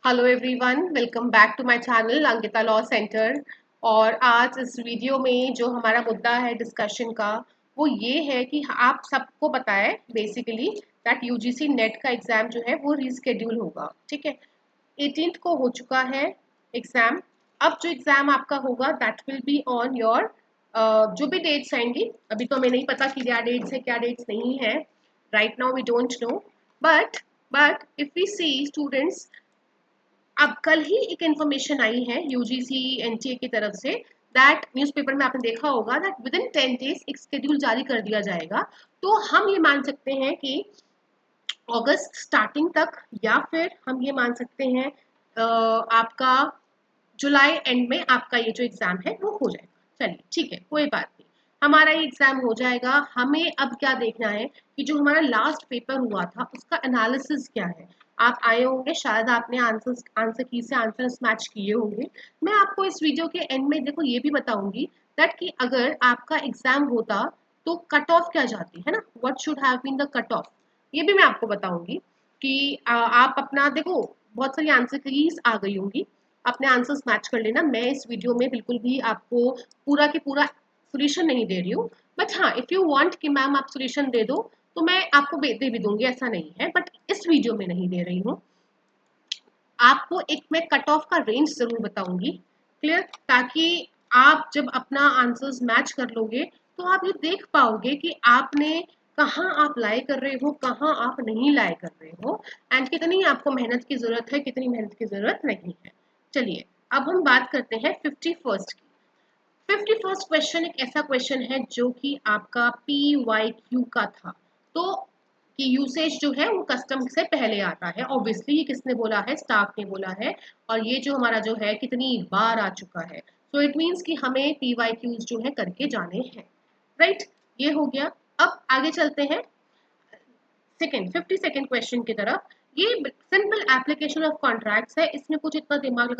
Hello everyone, welcome back to my channel Ankita law centre. और आज इस वीडियो में जो हमारा मुद्दा है डिस्कशन का वो ये है कि आप सबको पता है बेसिकली दैट यूजीसी नेट का एग्ज़ाम जो है वो रीस्केड्यूल होगा। ठीक है, 18th को हो चुका है एग्ज़ाम। अब जो एग्ज़ाम आपका होगा that will be on your जो भी डेट्स आएंगी, अभी तो हमें नहीं पता कि क्या डेट्स है क्या डेट्स नहीं है। Right now we don't know, but if we see students, अब कल ही एक इन्फॉर्मेशन आई है यूजीसी एनटीए की तरफ से दैट न्यूज़पेपर में आपने देखा होगा दैट विद इन 10 days एक शेड्यूल जारी कर दिया जाएगा। तो हम ये मान सकते हैं कि अगस्त स्टार्टिंग तक, या फिर हम ये मान सकते हैं आपका जुलाई एंड में आपका ये जो एग्ज़ाम है वो हो जाएगा। चलिए ठीक है, कोई बात नहीं, हमारा ये एग्ज़ाम हो जाएगा। हमें अब क्या देखना है कि जो हमारा लास्ट पेपर हुआ था उसका एनालिसिस क्या है। आप आए होंगे, शायद आपने आंसर की से आंसर्स मैच किए होंगे। मैं आपको इस वीडियो के एंड में देखो ये भी बताऊंगी दैट कि अगर आपका एग्ज़ाम होता तो कट ऑफ क्या जाती है ना, what should have been the cut off, ये भी मैं आपको बताऊंगी कि आप अपना देखो, बहुत सारी आंसर कीज आ गई होंगी, अपने आंसर्स मैच कर लेना। मैं इस वीडियो में बिल्कुल भी आपको पूरा के पूरा सोल्यूशन नहीं दे रही हूँ, बट हाँ इफ़ यू वांट कि मैम आप सोल्यूशन दे दो तो मैं आपको दे भी दूंगी, ऐसा नहीं है, बट इस वीडियो में नहीं दे रही हूँ। आपको एक मैं कट ऑफ का रेंज जरूर बताऊंगी, क्लियर, ताकि आप जब अपना आंसर्स मैच कर लोगे तो आप ये देख पाओगे कि आपने कहाँ आप लाए कर रहे हो, कहाँ आप नहीं लाए कर रहे हो, एंड कितनी आपको मेहनत की जरूरत है, कितनी मेहनत की जरूरत नहीं है। चलिए अब हम बात करते हैं 51st की। 51st क्वेश्चन एक ऐसा क्वेश्चन है जो कि आपका PYQ का था। तो कि यूसेज जो है वो कस्टम से पहले आता है, ऑब्वियसली ये किसने बोला है, स्टाफ ने बोला है। और ये जो हमारा जो है कितनी बार आ चुका है, सो इट मीन्स कि हमें PYQs जो है करके जाने हैं। राइट, ये हो गया। अब आगे चलते हैं सेकेंड 52nd क्वेश्चन की तरफ। ये सिंपल एप्लीकेशन ऑफ कॉन्ट्रैक्ट्स है, इसमें कुछ इतना दिमाग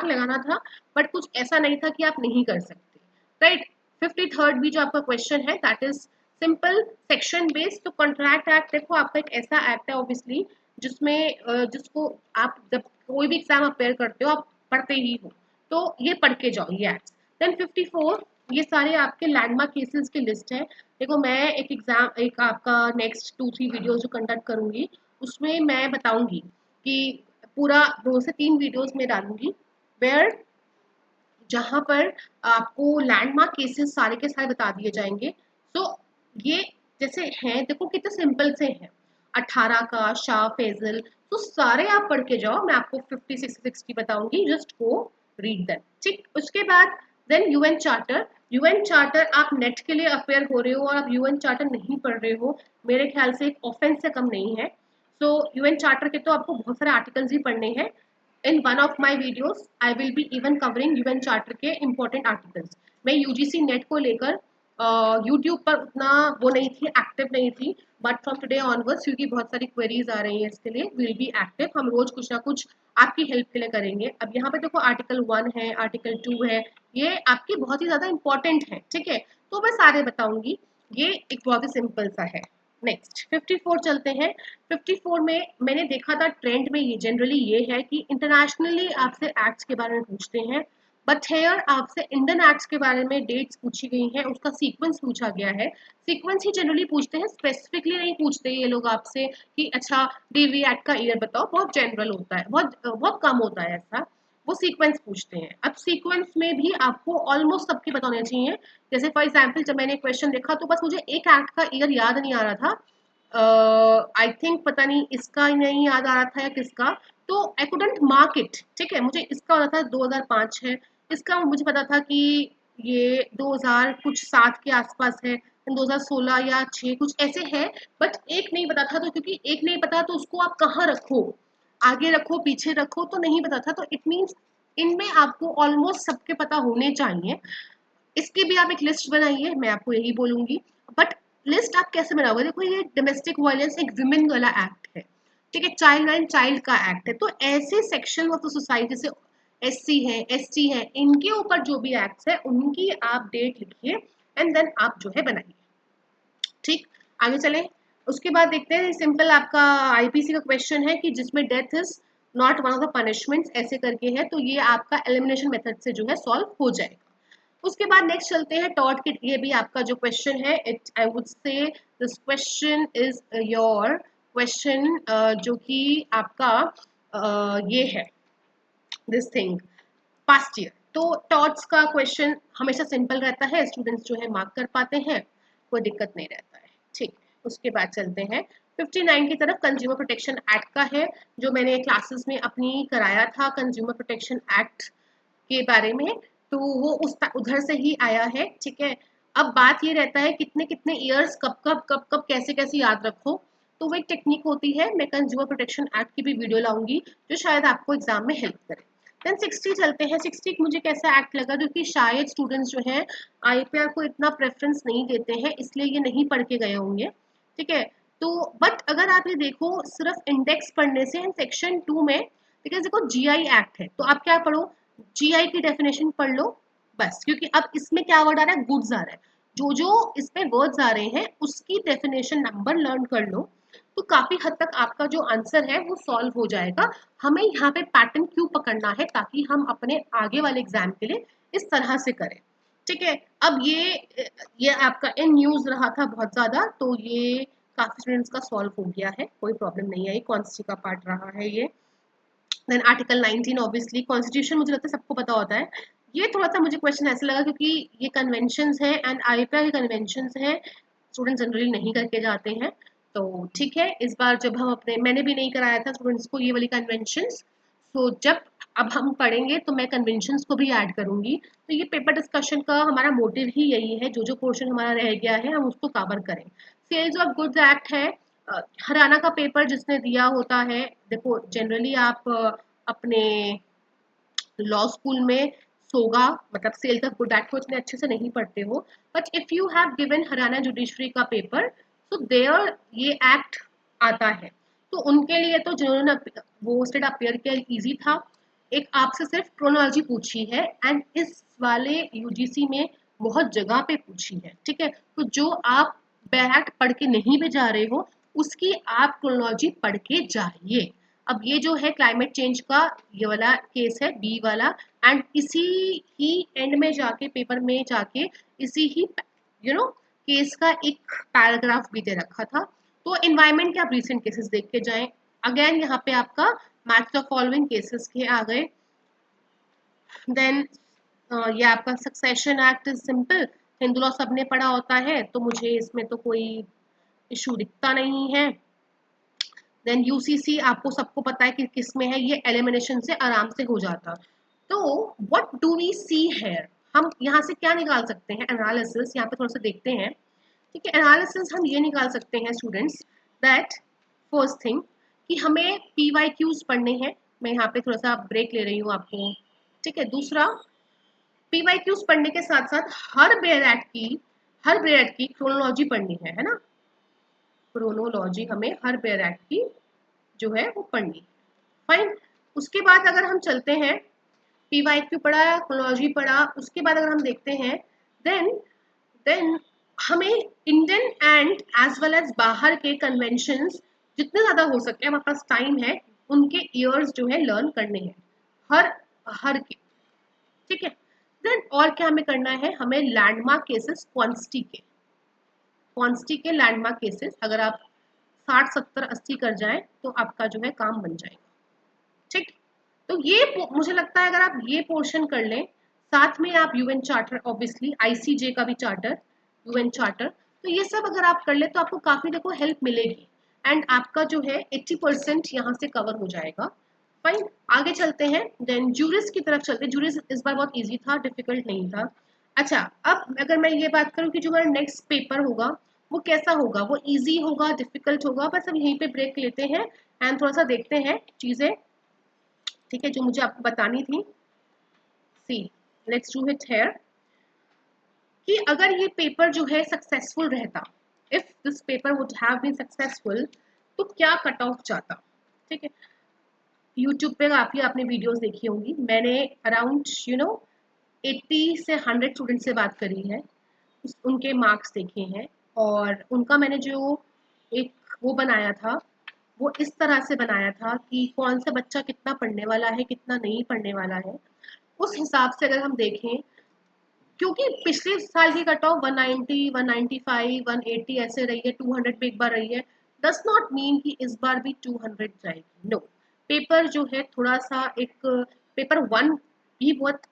लगाना था, बट कुछ ऐसा नहीं था कि आप नहीं कर सकते। राइट, 53rd भी जो आपका क्वेश्चन है that is simple section based. तो कॉन्ट्रैक्ट एक्ट देखो आपका एक ऐसा एक्ट है ऑब्वियसली जिसमें जिसको आप जब कोई भी एग्जाम अपेयर करते हो आप पढ़ते ही हो, तो ये पढ़ के जाओ ये एक्ट। देन 54, ये सारे आपके लैंडमार्क केसेस की लिस्ट है। देखो मैं एक आपका नेक्स्ट 2-3 वीडियोस जो कंडक्ट करूंगी उसमें मैं बताऊंगी कि पूरा 2 से 3 वीडियोस में डालूंगी वेयर जहां पर आपको लैंडमार्क केसेस सारे के सारे बता दिए जाएंगे। तो ये जैसे हैं देखो कितने सिंपल से हैं, 18 का शाह फैजल, तो सारे आप पढ़ के जाओ। मैं आपको 56 की बताऊंगी, जस्ट गो रीड दैट। ठीक, उसके बाद then UN charter. UN charter आप नेट के लिए अपेयर हो रहे हो और आप यूएन चार्टर नहीं पढ़ रहे हो, मेरे ख्याल से एक ऑफेंस से कम नहीं है। सो यूएन चार्टर के तो आपको बहुत सारे आर्टिकल्स ही पढ़ने हैं। In one of my videos I will be even covering UN charter के इम्पोर्टेंट आर्टिकल्स। मैं यूजीसी नेट को लेकर यूट्यूब पर उतना वो नहीं थी, एक्टिव नहीं थी, बट फ्रॉम टुडे ऑनवर्ड्स क्योंकि बहुत सारी क्वेरीज आ रही हैं इसके लिए विल बी एक्टिव। हम रोज कुछ ना कुछ आपकी हेल्प के लिए करेंगे। अब यहाँ पे देखो आर्टिकल 1 है, आर्टिकल 2 है, ये आपके बहुत ही ज़्यादा इंपॉर्टेंट है। ठीक है, तो मैं सारे बताऊंगी, ये एक बहुत ही सिंपल सा है। नेक्स्ट 54 चलते हैं। 54 में मैंने देखा था ट्रेंड में ये जनरली ये है कि इंटरनेशनली आपसे एक्ट्स के बारे में पूछते हैं, बट हेयर आपसे इंडियन एक्ट्स के बारे में डेट्स पूछी गई हैं, उसका सीक्वेंस पूछा गया है। सीक्वेंस ही जनरली पूछते हैं, स्पेसिफिकली नहीं पूछते ये लोग आपसे कि अच्छा डीवी एक्ट का ईयर बताओ, बहुत जनरल होता है, बहुत बहुत कम होता है ऐसा। वो सीक्वेंस पूछते हैं। अब सीक्वेंस में भी आपको ऑलमोस्ट सबके पता होने चाहिए। जैसे फॉर एग्जाम्पल जब मैंने क्वेश्चन देखा तो बस मुझे एक एक्ट का ईयर याद नहीं आ रहा था, आई थिंक पता नहीं इसका नहीं याद आ रहा था या किसका, तो आई कुडंट मार्क इट। ठीक है, मुझे इसका पता था 2005 है, इसका मुझे पता था कि ये 2000 कुछ 7 के आसपास है, 2016 या 6 कुछ ऐसे है, बट एक नहीं पता था। तो क्योंकि एक नहीं पता तो उसको आप कहाँ रखो, आगे रखो पीछे रखो, तो नहीं पता था, तो इट मीन्स इनमें आपको ऑलमोस्ट सबके पता होने चाहिए। इसकी भी आप एक लिस्ट बनाइए, मैं आपको यही बोलूंगी। बट लिस्ट आप कैसे बनाओगे, देखो ये डोमेस्टिक वायलेंस एक विमेन वाला एक्ट है, ठीक है, चाइल्ड एंड चाइल्ड का एक्ट है, तो ऐसे सेक्शन ऑफ द सोसाइटी से SC है, ST है, इनके ऊपर जो भी एक्ट्स है उनकी आप डेट लिखिए एंड देन आप जो है बनाइए। ठीक, आगे चलें। उसके बाद देखते हैं सिंपल आपका IPC का क्वेश्चन है कि जिसमें death is not one of the punishments ऐसे करके है, तो ये आपका एलिमिनेशन मेथड से जो है सॉल्व हो जाएगा। उसके बाद नेक्स्ट चलते हैं टॉट किट। ये भी आपका जो क्वेश्चन है, इट आई वुड से this question is your question जो कि आपका ये है दिस थिंग पास्ट ईयर। तो टॉट्स का क्वेश्चन हमेशा सिंपल रहता है, स्टूडेंट्स जो है मार्क कर पाते हैं, कोई दिक्कत नहीं रहता है। ठीक, उसके बाद चलते हैं 59 की तरफ। कंज्यूमर प्रोटेक्शन एक्ट का है, जो मैंने क्लासेस में अपनी कराया था कंज्यूमर प्रोटेक्शन एक्ट के बारे में, तो वो उस उधर से ही आया है। ठीक है, अब बात ये रहता है कितने कितने ईयर्स कब कब कब कब कैसे कैसे याद रखो, तो वो एक टेक्निक होती है। मैं कंज्यूमर प्रोटेक्शन एक्ट की भी वीडियो लाऊंगी जो शायद आपको एग्जाम में हेल्प करे। देन 60 चलते हैं। 60 मुझे कैसा एक्ट लगा, क्योंकि शायद स्टूडेंट्स जो हैं आईपीआर को इतना प्रेफरेंस नहीं देते हैं, इसलिए ये नहीं पढ़ के गए होंगे। ठीक है, तो बट अगर आप ये देखो सिर्फ इंडेक्स पढ़ने से सेक्शन 2 में, ठीक है, देखो जीआई एक्ट है, तो आप क्या पढ़ो, जीआई की डेफिनेशन पढ़ लो बस, क्योंकि अब इसमें क्या वर्ड आ रहा है, गुड्स आ रहा है, जो जो इसमें वर्ड्स आ रहे हैं उसकी डेफिनेशन नंबर लर्न कर लो, तो काफी हद तक आपका जो आंसर है वो सॉल्व हो जाएगा। हमें यहाँ पे पैटर्न क्यों पकड़ना है, ताकि हम अपने आगे वाले एग्जाम के लिए इस तरह से करें। ठीक है, अब ये आपका इन न्यूज रहा था बहुत ज्यादा, तो ये काफी स्टूडेंट्स का सॉल्व हो गया है, कोई प्रॉब्लम नहीं आई। कॉन्स्टिट्यूशन का पार्ट रहा है ये। देन आर्टिकल 19 ऑब्वियसली कॉन्स्टिट्यूशन मुझे लगता है सबको पता होता है। ये थोड़ा सा मुझे क्वेश्चन ऐसा लगा क्योंकि ये कन्वेंशंस है एंड आईपीआर के कन्वेंशंस है, स्टूडेंट जनरली नहीं करके जाते हैं। तो ठीक है, इस बार जब हम अपने, मैंने भी नहीं कराया था स्टूडेंट्स को ये वाली कन्वेंशंस, तो जब अब हम पढ़ेंगे तो मैं कन्वेंशंस को भी ऐड करूंगी। तो ये पेपर डिस्कशन का हमारा मोटिव ही यही है, जो जो पोर्शन हमारा रह गया है हम उसको कवर करें। सेल्स ऑफ गुड्स एक्ट है, हरियाणा का पेपर जिसने दिया होता है, देखो जनरली आप अपने लॉ स्कूल में सोगा मतलब सेल्स ऑफ गुड एक्ट को इतने अच्छे से नहीं पढ़ते हो, but if you have given Haryana judiciary का पेपर, तो देयर ये एक्ट आता है, तो उनके लिए तो जिन्होंने वो स्टेट अपियर किया इजी था। एक आपसे सिर्फ क्रोनोलॉजी पूछी है एंड इस वाले यूजीसी में बहुत जगह पे पूछी है। ठीक है, तो जो आप बैक्ट पढ़ के नहीं भी जा रहे हो उसकी आप क्रोनोलॉजी पढ़ के जाइए। अब ये जो है क्लाइमेट चेंज का ये वाला केस है बी वाला, एंड इसी ही एंड में जाके पेपर में जाके इसी ही केस का एक पैराग्राफ भी दे रखा था। तो एनवायरमेंट के आप रिसेंट केसेस देख के जाएं। अगेन यहाँ पे आपका मैच द फॉलोइंग केसेस के आ गए। देन ये आपका succession act is simple, Hindu law सबने पढ़ा होता है, तो मुझे इसमें तो कोई इशू दिखता नहीं है। देन यूसीसी आपको सबको पता है कि किस में है, ये एलिमिनेशन से आराम से हो जाता। तो what do we see here, हम यहाँ से क्या निकाल सकते हैं, एनालिसिस यहाँ पे थोड़ा सा देखते हैं। ठीक है, एनालिसिस हम ये निकाल सकते हैं स्टूडेंट्स दैट फर्स्ट थिंग कि हमें पीवाईक्यूज पढ़ने हैं। मैं यहाँ पे थोड़ा सा ब्रेक ले रही हूँ आपको। ठीक है, दूसरा पीवाईक्यूज पढ़ने के साथ साथ हर बेयर एक्ट की क्रोनोलॉजी पढ़नी है ना, क्रोनोलॉजी हमें हर बेयर एक्ट की जो है वो पढ़नी। फाइन, उसके बाद अगर हम चलते हैं, पीवाईक्यू पढ़ा, क्रोनोलॉजी पढ़ा, उसके बाद अगर हम देखते हैं देन देन हमें Indian and as well as बाहर के कन्वेंशंस जितने ज्यादा हो सके हमारे पास टाइम है उनके ईयर्स जो है लर्न करने हैं, हर हर के। ठीक है, देन और क्या हमें करना है, हमें लैंडमार्क केसेस क्वांटिटी के लैंडमार्क केसेस अगर आप 60 70 80 कर जाएं तो आपका जो है काम बन जाएगा। ठीक, तो ये मुझे लगता है अगर आप ये पोर्शन कर लें, साथ में आप यूएन चार्टर, ऑब्वियसली आईसीजे का भी चार्टर, यूएन चार्टर, तो ये सब अगर आप कर ले तो आपको काफी देखो हेल्प मिलेगी एंड आपका जो है 80% यहाँ से कवर हो जाएगा। फाइन, आगे चलते हैं। देन जूरिस की तरफ चलते हैं। जूरिस इस बार बहुत इजी था, डिफिकल्ट नहीं था। अच्छा, अब अगर मैं ये बात करूँ कि जो हमारा नेक्स्ट पेपर होगा वो कैसा होगा, वो इजी होगा डिफिकल्ट होगा, बस हम यहीं पे ब्रेक लेते हैं एंड थोड़ा सा देखते हैं चीजें। ठीक है, जो मुझे आपको बतानी थी, see let's do it here, कि अगर ये पेपर जो है सक्सेसफुल रहता, if this paper would have been successful, तो क्या कट ऑफ जाता। ठीक है, यूट्यूब पे काफी आपने वीडियोस देखी होंगी, मैंने अराउंड 80 से 100 स्टूडेंट से बात करी है, उनके मार्क्स देखे हैं, और उनका मैंने जो एक वो बनाया था वो इस तरह से बनाया था कि कौन सा बच्चा कितना पढ़ने वाला है, कितना नहीं पढ़ने वाला है। उस हिसाब से अगर हम देखें, क्योंकि पिछले साल की कट ऑफ 190, 195, 180 ऐसे रही है, 200 पे एक बार रही है, डस नॉट मीन कि इस बार भी 200 जाएगी। नो, पेपर जो है थोड़ा सा एक पेपर वन भी बहुत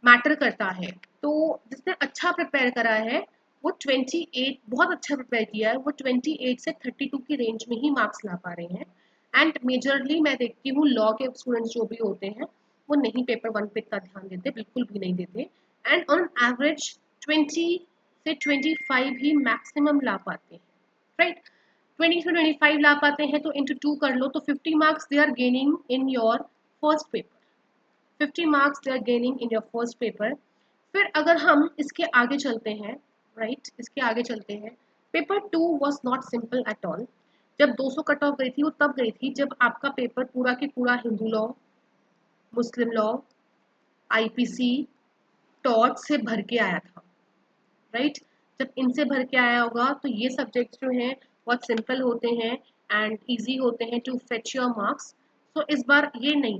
मैटर करता है। तो जिसने अच्छा प्रिपेयर करा है वो 28 बहुत अच्छा प्रिपेयर किया है, वो 28 से 32 की रेंज में ही मार्क्स ला पा रहे हैं। एंड मेजरली मैं देखती हूँ लॉ के स्टूडेंट्स जो भी होते हैं वो नहीं पेपर वन पे इतना ध्यान देते, बिल्कुल भी नहीं देते। एंड ऑन एवरेज 20 से 25 ही मैक्सिमम ला पाते हैं, राइट। 20 से 25 ला पाते हैं तो इंटू 2 कर लो, तो 50 marks they are gaining in your first paper. 50 marks they are gaining in your first paper. फिर अगर हम इसके आगे चलते हैं, राइट, इसके आगे चलते हैं, paper 2 was not simple at all. जब 200 कट ऑफ गई थी वो तब गई थी जब आपका पेपर पूरा की पूरा हिंदू लॉ, मुस्लिम लॉ, आईपीसी, टॉर्च से भर के आया था, राइट। जब इनसे भर के आया होगा तो ये सब्जेक्ट्स जो हैं बहुत सिंपल होते हैं एंड इजी होते हैं to fetch your marks. So इस बार ये नहीं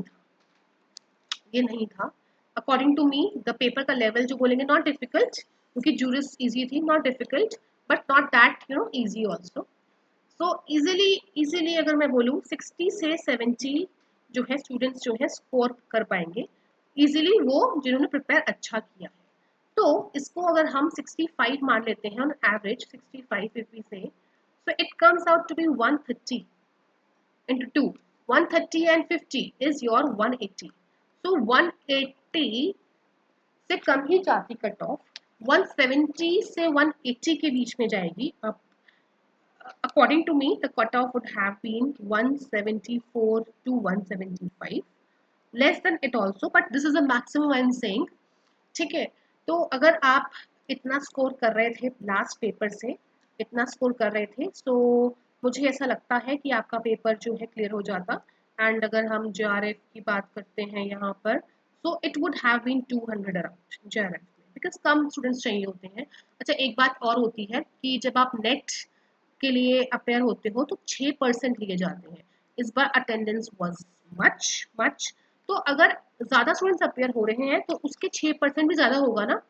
था according to me. The paper का लेवल जो बोलेंगे नॉट डिफिकल्ट, क्योंकि जूरिस इजी थी, not difficult but not that easy also. So easily अगर मैं बोलूँ 60 से 70 जो है स्टूडेंट्स जो है स्कोर कर पाएंगे इजीली, वो जिन्होंने प्रिपेयर अच्छा किया है। तो इसको अगर हम 65 मान लेते हैं ऑन एवरेज, 65 इफ वी से, so it comes out to be 130 into 2, 130 and 50 is your 180. So 180 से कम ही जाती कट ऑफ, 170 से 180 के बीच में जाएगी। अब according to me the cutoff would have been 174 to 175, less than it also, but this is the maximum I am saying, ठीक है। तो अगर आप इतना स्कोर कर रहे थे लास्ट पेपर से, इतना स्कोर कर रहे थे, सो मुझे ऐसा लगता है कि आपका पेपर जो है क्लियर हो जाता। एंड अगर हम जेआरएफ की बात करते हैं यहाँ पर, so it would have been 200 around JRF में, बिकॉज कम स्टूडेंट्स चाहिए होते हैं। अच्छा, एक बात और होती है कि जब आप नेट के लिए अपेयर होते हो तो 6% लिए जाते हैं। इस बार अटेंडेंस वाज मच मच, तो अगर ज़्यादा स्टूडेंट्स अपेयर हो रहे हैं तो उसके 6% भी ज़्यादा होगा ना।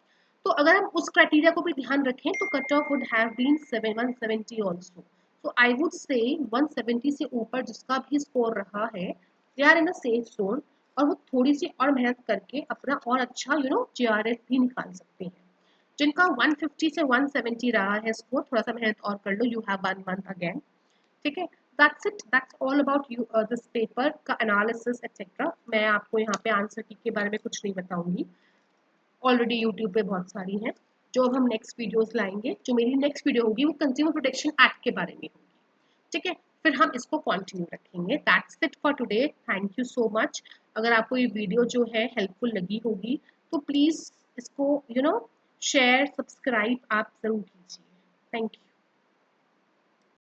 तो अगर हम उस क्राइटेरिया को भी ध्यान रखें तो cut off would have been 170 also. So I would say 170 से ऊपर जिसका भी स्कोर रहा है they are in a safe zone, और वो थोड़ी सी और मेहनत करके अपना और अच्छा जेआरएफ भी निकाल सकते हैं। जिनका 150 से 170 रहा है स्कोर, थोड़ा सा मेहनत और कर लो, यू हैव 1 month अगेन, ठीक है। That's it, that's all about you this paper का एनालिसिस एक्सेट्रा। मैं आपको यहाँ पे आंसर की के बारे में कुछ नहीं बताऊंगी, ऑलरेडी यूट्यूब पे बहुत सारी हैं। जो अब हम नेक्स्ट वीडियोस लाएंगे, जो मेरी नेक्स्ट वीडियो होगी वो कंज्यूमर प्रोटेक्शन एक्ट के बारे में होगी, ठीक है। फिर हम इसको कंटिन्यू रखेंगे। That's it for today, thank you so much. अगर आपको ये वीडियो जो है हेल्पफुल लगी होगी तो प्लीज़ इसको शेयर सब्सक्राइब आप ज़रूर कीजिए। Thank you.